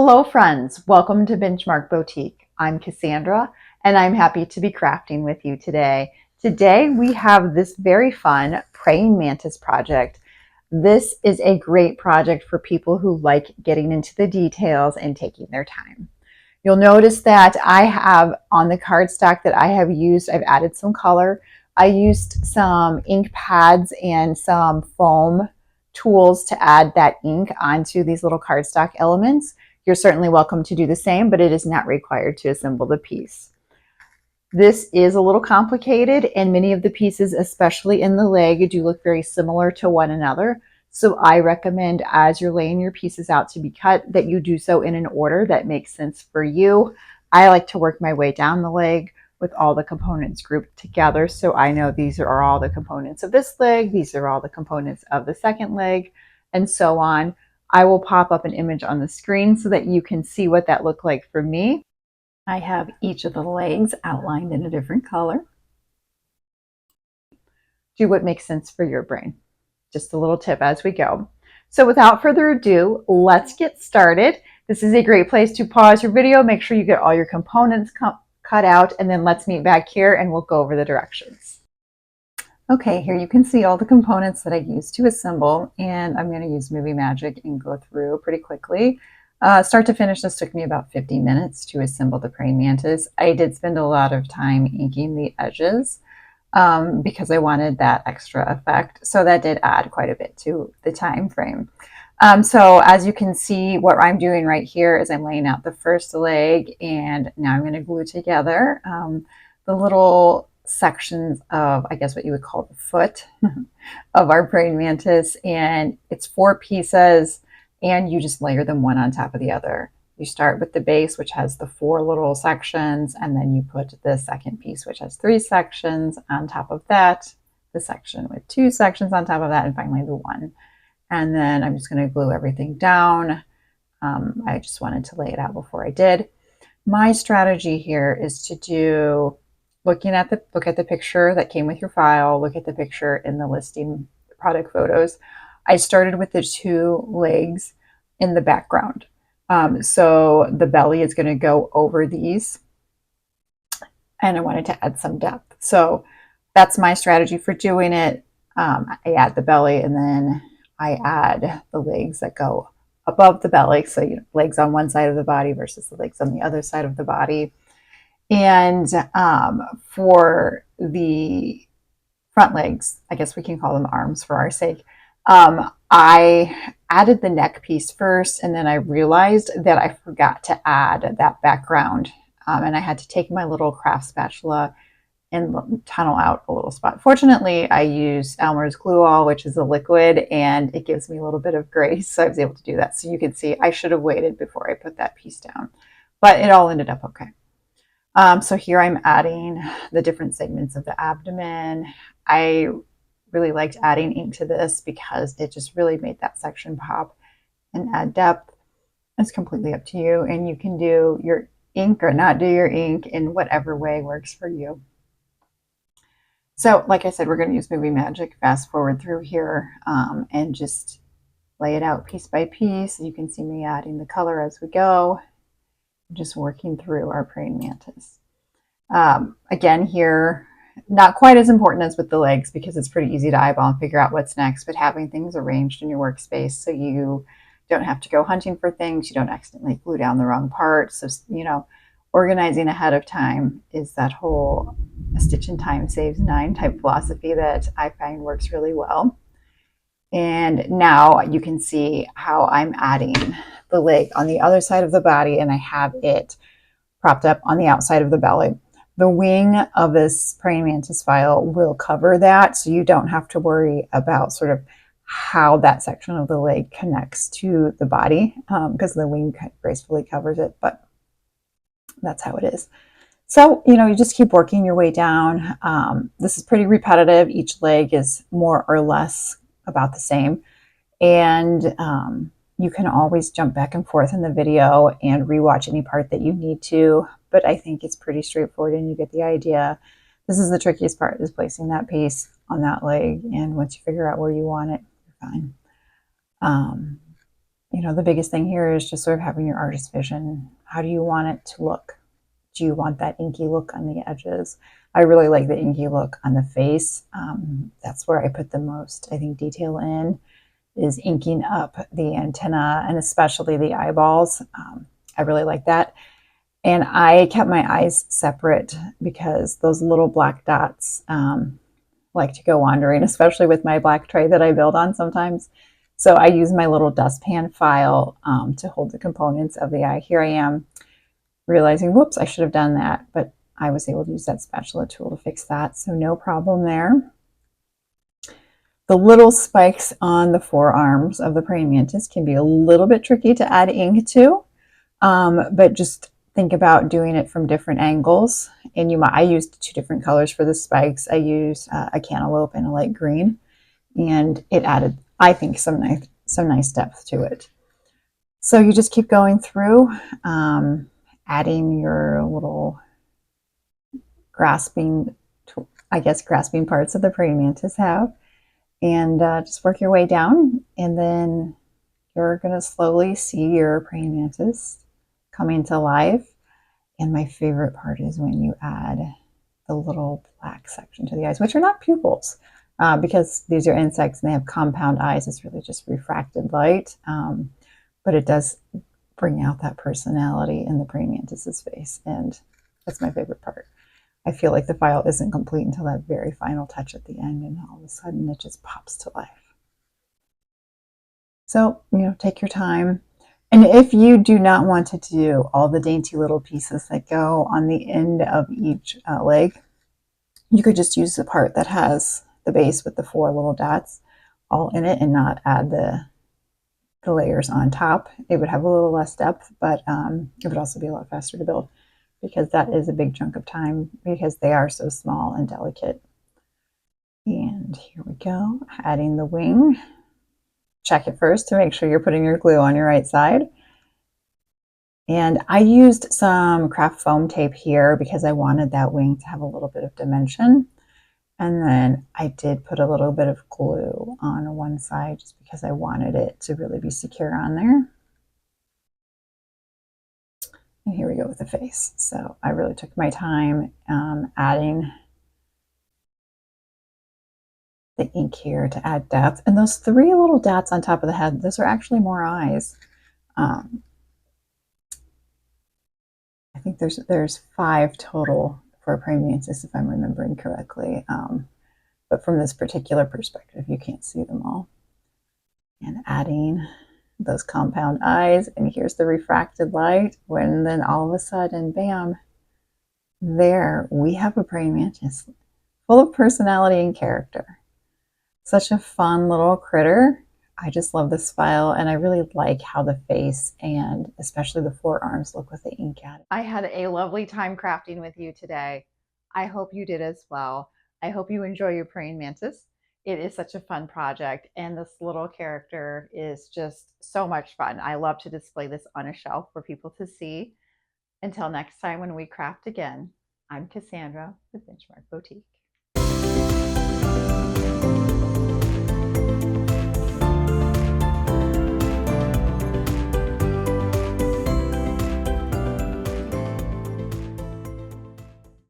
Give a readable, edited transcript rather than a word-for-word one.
Hello friends, welcome to Benchmark Boutique. I'm Cassandra and I'm happy to be crafting with you today. Today we have this very fun praying mantis project. This is a great project for people who like getting into the details and taking their time. You'll notice that I have on the cardstock that I have used, I've added some color. I used some ink pads and some foam tools to add that ink onto these little cardstock elements. You're certainly welcome to do the same, but it is not required to assemble the piece. This is a little complicated, and many of the pieces, especially in the leg, do look very similar to one another. So I recommend, as you're laying your pieces out to be cut, that you do so in an order that makes sense for you. I like to work my way down the leg with all the components grouped together. So I know these are all the components of this leg, these are all the components of the second leg, and so on. I will pop up an image on the screen so that you can see what that looked like for me. I have each of the legs outlined in a different color. Do what makes sense for your brain. Just a little tip as we go. So without further ado, let's get started. This is a great place to pause your video, make sure you get all your components cut out, and then let's meet back here and we'll go over the directions. Okay, here you can see all the components that I used to assemble, and I'm going to use Movie Magic and go through pretty quickly. Start to finish, this took me about 50 minutes to assemble the praying mantis. I did spend a lot of time inking the edges because I wanted that extra effect, so that did add quite a bit to the time frame. So as you can see, what I'm doing right here is I'm laying out the first leg, and now I'm going to glue together the little sections of, I guess what you would call the foot of our praying mantis, and it's 4 pieces, and you just layer them one on top of the other. You start with the base, which has the 4 little sections, and then you put the second piece, which has 3 sections on top of that, the section with 2 sections on top of that, and finally the one. And then I'm just going to glue everything down. I just wanted to lay it out before I did. My strategy here is to do look at the picture that came with your file, look at the picture in the listing product photos. I started with the 2 legs in the background. So the belly is going to go over these, and I wanted to add some depth. So that's my strategy for doing it. I add the belly, and then I add the legs that go above the belly. So legs on one side of the body versus the legs on the other side of the body. And for the front legs, I guess we can call them arms for our sake, I added the neck piece first, and then I realized that I forgot to add that background. And I had to take my little craft spatula and tunnel out a little spot. Fortunately, I used Elmer's Glue All, which is a liquid, and it gives me a little bit of grace, so I was able to do that. So you can see I should have waited before I put that piece down, but it all ended up okay. So here I'm adding the different segments of the abdomen. I really liked adding ink to this because it just really made that section pop and add depth. It's completely up to you, and you can do your ink or not do your ink in whatever way works for you. So like I said, we're going to use Movie Magic, fast forward through here, and just lay it out piece by piece. You can see me adding the color as we go, just working through our praying mantis. Again here, not quite as important as with the legs because it's pretty easy to eyeball and figure out what's next, but having things arranged in your workspace so you don't have to go hunting for things, you don't accidentally glue down the wrong part. So, organizing ahead of time is that whole a stitch in time saves 9 type philosophy that I find works really well. And now you can see how I'm adding the leg on the other side of the body, and I have it propped up on the outside of the belly. The wing of this praying mantis file will cover that, so you don't have to worry about sort of how that section of the leg connects to the body, because the wing gracefully covers it, but that's how it is. So, you just keep working your way down. This is pretty repetitive. Each leg is more or less about the same. And you can always jump back and forth in the video and rewatch any part that you need to. But I think it's pretty straightforward and you get the idea. This is the trickiest part, is placing that piece on that leg. And once you figure out where you want it, you're fine. you know, the biggest thing here is just sort of having your artist vision. How do you want it to look? Do you want that inky look on the edges? I really like the inky look on the face. That's where I put the most, I think, detail in, is inking up the antenna and especially the eyeballs. I really like that. And I kept my eyes separate because those little black dots like to go wandering, especially with my black tray that I build on sometimes. So I use my little dustpan file to hold the components of the eye. Here I am realizing, whoops, I should have done that, but I was able to use that spatula tool to fix that, so no problem there. The little spikes on the forearms of the praying mantis can be a little bit tricky to add ink to, but just think about doing it from different angles. And I used 2 different colors for the spikes. I used a cantaloupe and a light green, and it added, I think, some nice depth to it. So you just keep going through, adding your little grasping parts of the praying mantis have, and just work your way down, and then you're going to slowly see your praying mantis coming to life. And my favorite part is when you add the little black section to the eyes, which are not pupils, because these are insects and they have compound eyes. It's really just refracted light, but it does bring out that personality in the praying mantis's face, and that's my favorite part. I feel like the file isn't complete until that very final touch at the end, and all of a sudden it just pops to life. So, you know, take your time. And if you do not want to do all the dainty little pieces that go on the end of each leg, you could just use the part that has the base with the 4 little dots all in it and not add the layers on top. It would have a little less depth, but it would also be a lot faster to build, because that is a big chunk of time because they are so small and delicate. And here we go, adding the wing. Check it first to make sure you're putting your glue on your right side. And I used some craft foam tape here because I wanted that wing to have a little bit of dimension. And then I did put a little bit of glue on one side just because I wanted it to really be secure on there. And here we go with the face. So I really took my time adding the ink here to add depth. And those 3 little dots on top of the head, those are actually more eyes. I think there's 5 total for a praying mantis, if I'm remembering correctly. But from this particular perspective, you can't see them all. And adding those compound eyes, and here's the refracted light, when then all of a sudden, bam, there we have a praying mantis full of personality and character. Such a fun little critter. I just love this file, and I really like how the face and especially the forearms look with the ink added. I had a lovely time crafting with you today. I hope you did as well. I hope you enjoy your praying mantis. It is such a fun project, and this little character is just so much fun. I love to display this on a shelf for people to see. Until next time when we craft again, I'm Cassandra with Benchmark Boutique.